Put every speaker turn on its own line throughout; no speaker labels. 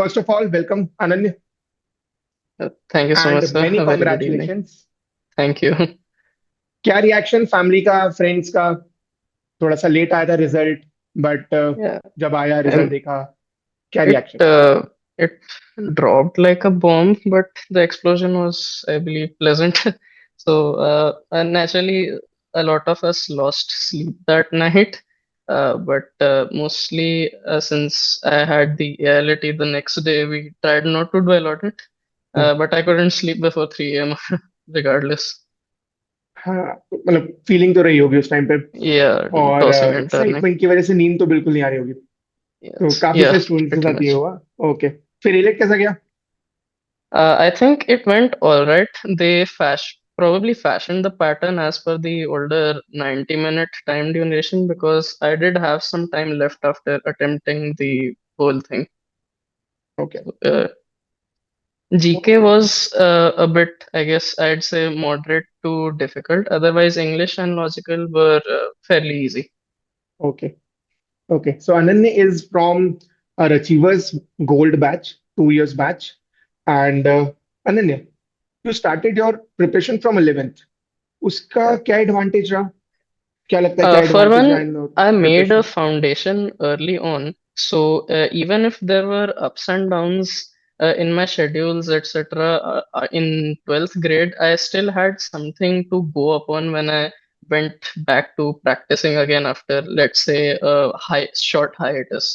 first of all, welcome Ananya
Thank you so much,
and
sir.
many
A very good evening.
congratulations.
Thank you.
क्या reaction family का friends का? थोड़ा सा late आया था result, but
Yeah,
जब आया रिजल्ट
and
देखा, क्या
it
reaction?
it dropped like a bomb, but the explosion was, I believe, pleasant. So and naturally, a lot of us lost sleep that night. But mostly since I had the reality the next day, we tried not to dwell on it. But I couldn't sleep before 3 a.m. regardless.
हाँ, मतलब feeling तो रही होगी उस time पे,
Yeah,
और
tossing and turning.
Excitement की वजह से नींद तो बिल्कुल नहीं आ रही होगी। तो
Yes,
काफी
yeah,
सारे स्टूडेंट्स के
pretty
साथ ये
much.
हुआ। ओके, फिर रिलेट कैसा गया?
I think it went all right. They probably fashioned the pattern as per the older 90-minute time duration because I did have some time left after attempting the whole thing.
Okay.
Uh, GK was a bit, I guess, I'd say moderate to difficult. Otherwise, English and logical were fairly easy.
Okay. Okay, so Ananya is from our achievers gold batch, 2 years batch, and Ananya, you started your preparation from 11th. उसका
Yeah.
क्या advantage रहा? क्या लगता है क्या
For
advantage रहा
one,
in
I made a
preparation?
foundation early on. So even if there were ups and downs in my schedules, etc., in 12th grade, I still had something to go upon when I went back to practicing again after, let's say, a short hiatus.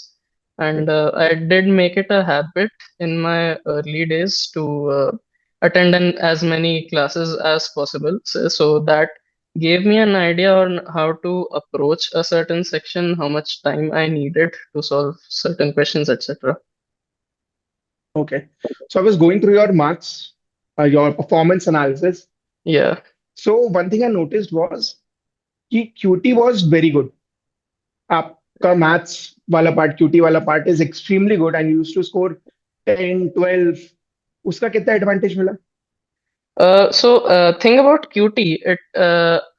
And I did make it a habit in my early days to attend as many classes as possible, so that gave me an idea on how to approach a certain section, how much time I needed to solve certain questions, etc.
Okay, so I was going through your marks, your performance analysis.
Yeah.
So one thing I noticed was कि QT was very good. आपका maths वाला part, QT वाला part is extremely good and used to score 10, 12। उसका कितना advantage मिला?
Thing about QT,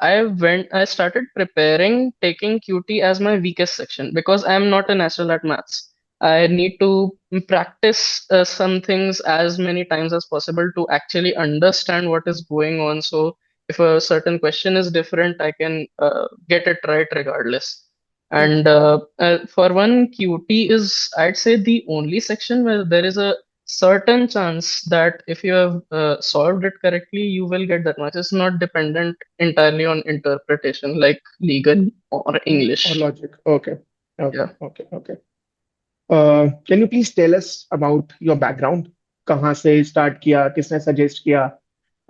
I started preparing taking QT as my weakest section because I am not a natural at maths. I need to practice some things as many times as possible to actually understand what is going on. So if a certain question is different, I can get it right regardless. And for one, QT is, I'd say, the only section where there is a certain chance that if you have solved it correctly, you will get that much. It's not dependent entirely on interpretation like legal or
और
English.
Logic? Okay, okay,
Yeah.
Okay, okay. Can you please tell us about your background? कहाँ से start किया, किसने suggest किया,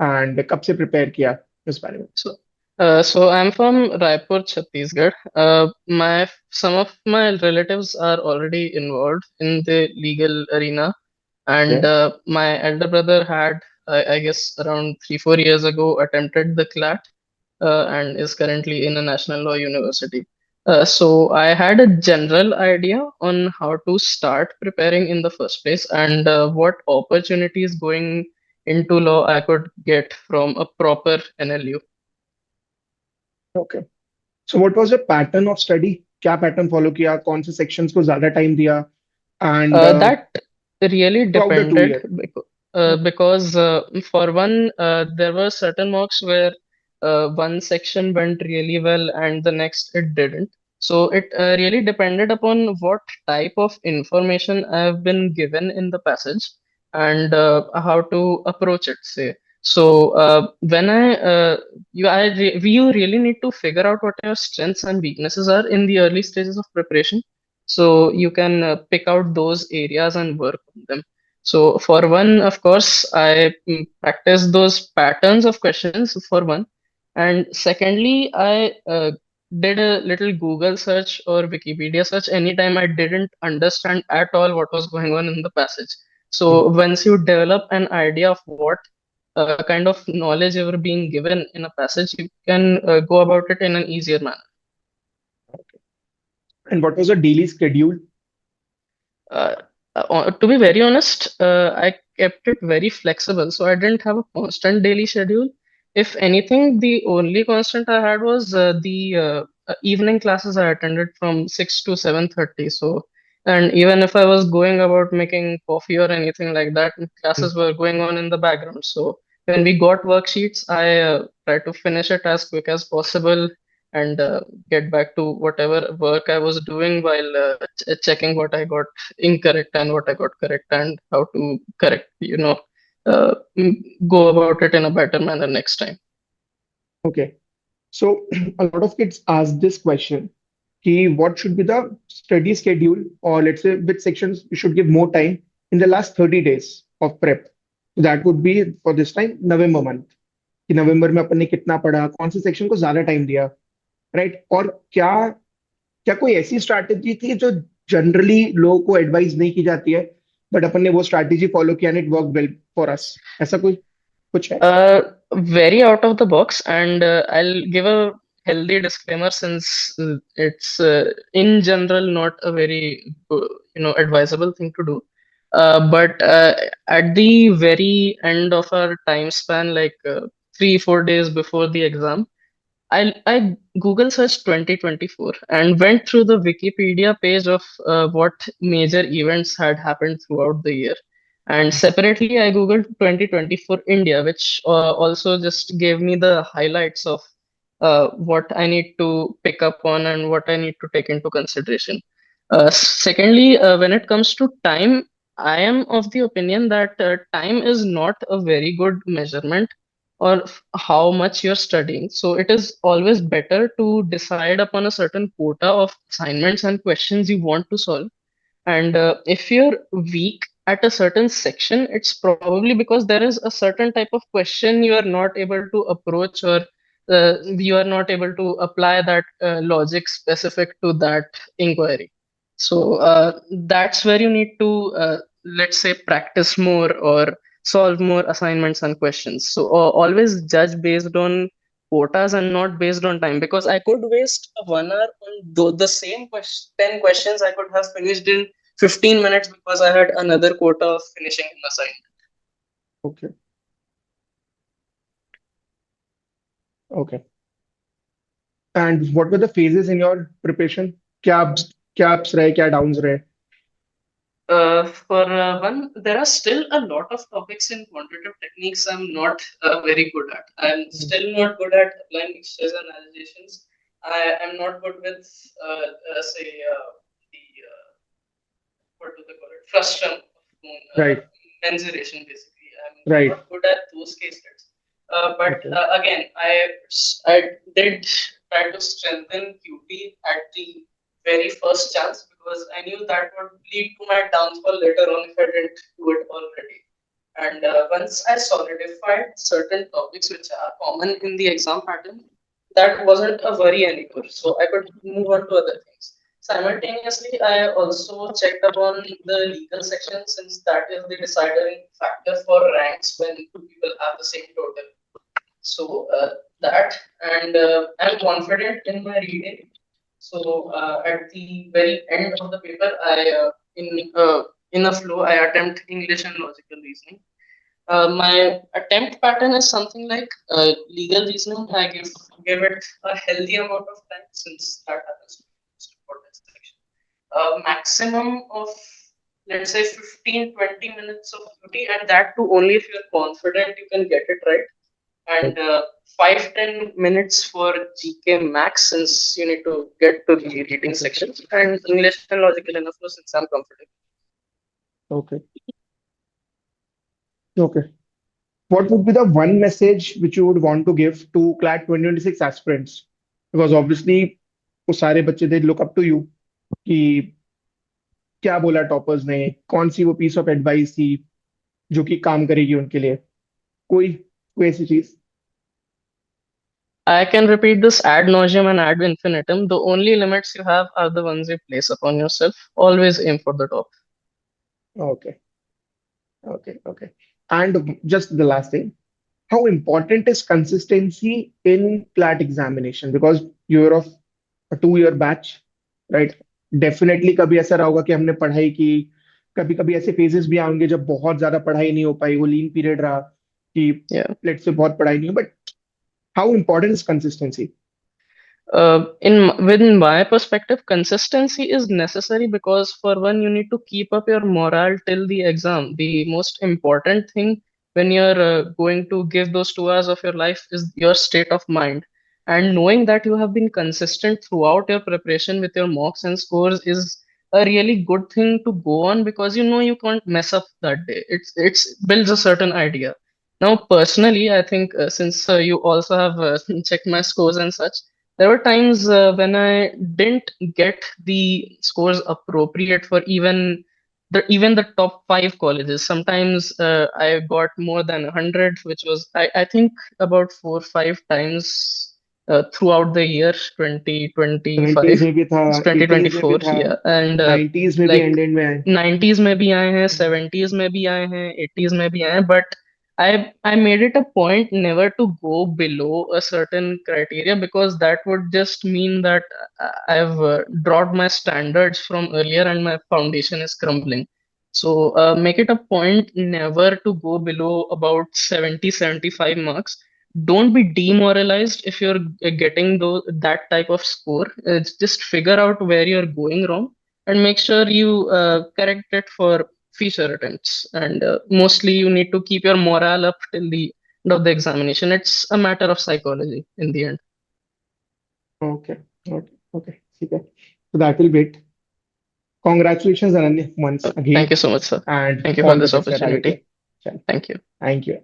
and कब से prepare किया, इस बारे में?
So I'm from Raipur, Chhattisgarh. My Some of my relatives are already involved in the legal arena, and
Okay.
my elder brother had, I guess, around 3-4 years ago, attempted the CLAT and is currently in a national law university. So I had a general idea on how to start preparing in the first place and what opportunities going into law I could get from a proper NLU.
Okay, so what was the pattern of study? क्या pattern follow किया, कौन से sections को ज्यादा time दिया, and
That really
through out the two
depended
year?
because for one, there were certain marks where one section went really well and the next it didn't. So it really depended upon what type of information I've been given in the passage and how to approach it, say. So when you really need to figure out what your strengths and weaknesses are in the early stages of preparation so you can pick out those areas and work on them. So for one, of course, I practice those patterns of questions for one, and secondly, I did a little Google search or Wikipedia search anytime I didn't understand at all what was going on in the passage. So once you develop an idea of what kind of knowledge you are being given in a passage, you can go about it in an easier manner.
And what was the daily schedule?
Uh, to be very honest, I kept it very flexible, so I didn't have a constant daily schedule. If anything, the only constant I had was the evening classes I attended from 6 to 7:30. So And even if I was going about making coffee or anything like that,
Hmm.
classes were going on in the background. So when we got worksheets, I tried to finish it as quick as possible and get back to whatever work I was doing while checking what I got incorrect and what I got correct and how to correct, go about it in a better manner next time.
Okay. So a lot of kids ask this question, ki what should be the study schedule, or let's say which sections you should give more time in the last 30 days of prep. So that would be for this time November month. कि नवंबर में अपन ने कितना पढ़ा, कौन से section को ज्यादा time दिया, राइट? और क्या क्या कोई ऐसी स्ट्रैटेजी थी जो जनरली लोगों को एडवाइस नहीं की जाती है, बट अपन ने वो स्ट्रैटेजी फॉलो किया and it work well for us? ऐसा कोई कुछ है?
Uh, Very out of the box, and I'll give a healthy disclaimer since it's in general not a very advisable thing to do. But at the very end of our time span, like 3 4 days before the exam, I Google searched 2024 and went through the Wikipedia page of what major events had happened throughout the year. And separately, I Googled 2024 India, which also just gave me the highlights of what I need to pick up on and what I need to take into consideration. Secondly, when it comes to time, I am of the opinion that time is not a very good measurement or how much you're studying. So it is always better to decide upon a certain quota of assignments and questions you want to solve. And if you're weak at a certain section, it's probably because there is a certain type of question you are not able to approach, or you are not able to apply that logic specific to that inquiry. So that's where you need to, let's say, practice more or solve more assignments and questions. So always judge based on quotas and not based on time, because I could waste 1 hour on the same 10 questions I could have finished in 15 minutes because I had another quota of finishing an assignment.
Okay. Okay. And what were the phases in your preparation? क्या ups रहे, क्या downs रहे?
For one, there are still a lot of topics in quantitative techniques I'm not very good at. I'm
Hmm.
still not good at applying mixtures and associations. I am not good with, say, the what do they call it? Frustum,
Right.
mensuration, basically. I'm
Right.
not good at those case studies. But
Okay.
again, I did try to strengthen QT at the very first chance because I knew that would lead to my downfall later on if I didn't do it already. And once I solidified certain topics which are common in the exam pattern, that wasn't a worry anymore. So I could move on to other things. Simultaneously, I also checked upon the legal section since that is the deciding factor for ranks when two people have the same total. So that, and I'm confident in my reading. So at the very end of the paper, I in a flow I attempt English and logical reasoning. My attempt pattern is something like legal reasoning. I give it a healthy amount of time since that happens to be the most important section. Maximum of, let's say, 15 20 minutes of duty, and that too only if you're confident you can get it right. And 5 10 minutes for GK max since you need to get to the reading section, and English and logical enough since I'm comfortable.
Okay. Okay. What would be the one message which you would want to give to CLAT 2026 aspirants? Because obviously वो सारे बच्चे they look up to you कि क्या बोला toppers ने, कौन सी वो piece of advice थी जो कि काम करेगी उनके लिए, कोई कोई ऐसी चीज?
I can repeat this ad nauseum and ad infinitum. The only limits you have are the ones you place upon yourself. Always aim for the top.
Okay. Okay. Okay. And just the last thing, how important is consistency in CLAT examination? Because you're of a 2 year batch, right? Definitely कभी ऐसा रहा होगा कि हमने पढ़ाई की, कभी कभी ऐसे फेजेस भी आएंगे जब बहुत ज्यादा पढ़ाई नहीं हो पाई, वो लीन पीरियड रहा कि
Yeah.
लेट्स से बहुत पढ़ाई नहीं हो, but how important is consistency?
Within my perspective, consistency is necessary because for one, you need to keep up your morale till the exam. The most important thing when you're going to give those 2 hours of your life is your state of mind. And knowing that you have been consistent throughout your preparation with your mocks and scores is a really good thing to go on because you know you can't mess up that day. It's builds a certain idea. Now, personally, I think since you also have checked my scores and such, there were times when I didn't get the scores appropriate for even the top five colleges. Sometimes I got more than 100, which was I think about 4 or 5 times throughout the year
70s
2025,
में भी था, 80s में भी
2024,
था,
yeah, and
90s में भी
like
ended में आए.
90s में भी आए हैं, 70s में भी आए हैं, 80s में भी आए हैं, but I made it a point never to go below a certain criteria because that would just mean that I've dropped my standards from earlier and my foundation is crumbling. So make it a point never to go below about 70, 75 marks. Don't be demoralized if you're getting that type of score. Just figure out where you're going wrong and make sure you correct it for future attempts. And mostly you need to keep your morale up till the end of the examination. It's a matter of psychology in the end.
Okay, okay, okay. ठीक है. So that will be it. Congratulations, Ananya, once
Thank you
again,
so much, sir.
and
Thank you for
all the
this
best at
opportunity.
IIT. Chal,
Thank you.
thank you.